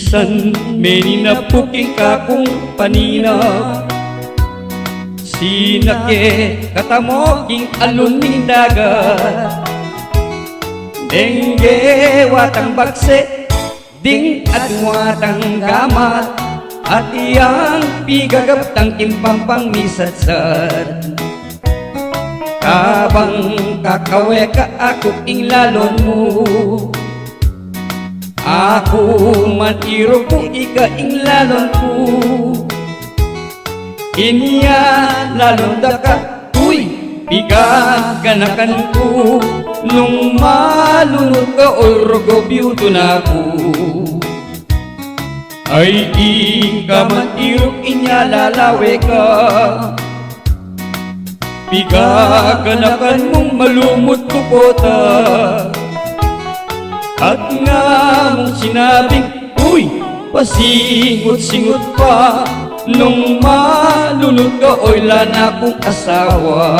Bisan may ninapuking kakong panina, sinake katamoking alun ni dagat. Dengge watang bakse, ding at watang gamat, at iyang pigagap tang timpampang misatsat. Kabang kakawe ka ako ing lalon mo, ako man iro ko ika ing lalon ko. Inya lalon daka, uy, pigaganakan ko. Nung malunod ka oy rogo biyuto na ko, ay di ka man irok inya lalawe ka. Pigaganakan mong malumot ko kota, at nga mong sinabing, uy, pasingot-singot pa. Nung malunod ka oy lana kong asawa.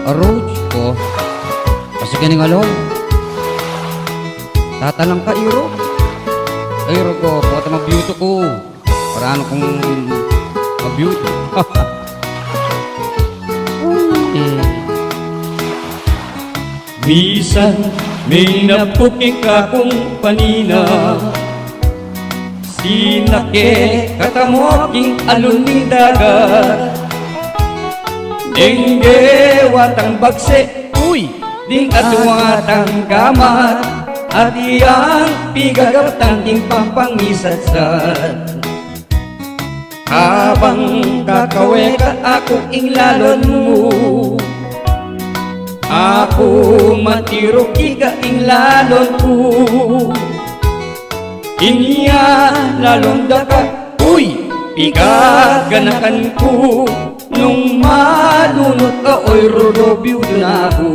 Aroch ko, kasi ganing alon. Tatalang ka, iro. Iro ko, pata mag-beauty ko. Para ano kong mag-beauty. Bisan may napuking kakong panina, sinake katamoking alun ni dagat. Dengge watang bakse, uy, ding at watang gamat, at iyang pigagap tang timpampang misatsat. Habang kakawe ka ako ing lalon mo, ako matiro ika ing lalon ko. Inya lalon daka, uy, pigaganakan ko. Nung malunod ka oy rodobyo na ako,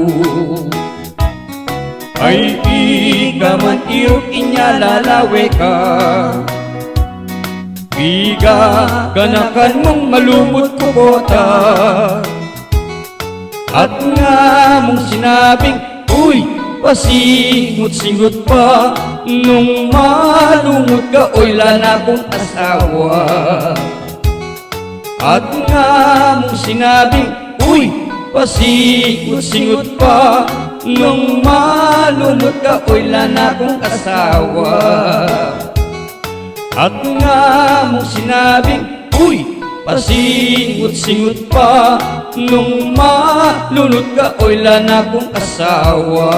ay ika man irok inya lalawe ka. Pigaganakan mong malumot ko kota, at nga mong sinabing, uy, pasingot-singot pa. Nung malunod ka oy lana kong asawa. At nga mong sinabing, uy, pasingot-singot pa. Nung malunod ka oy lana kong asawa. At nga mong sinabing, uy, pasingot-singot pa. Nung malunod ka oy lana kong asawa.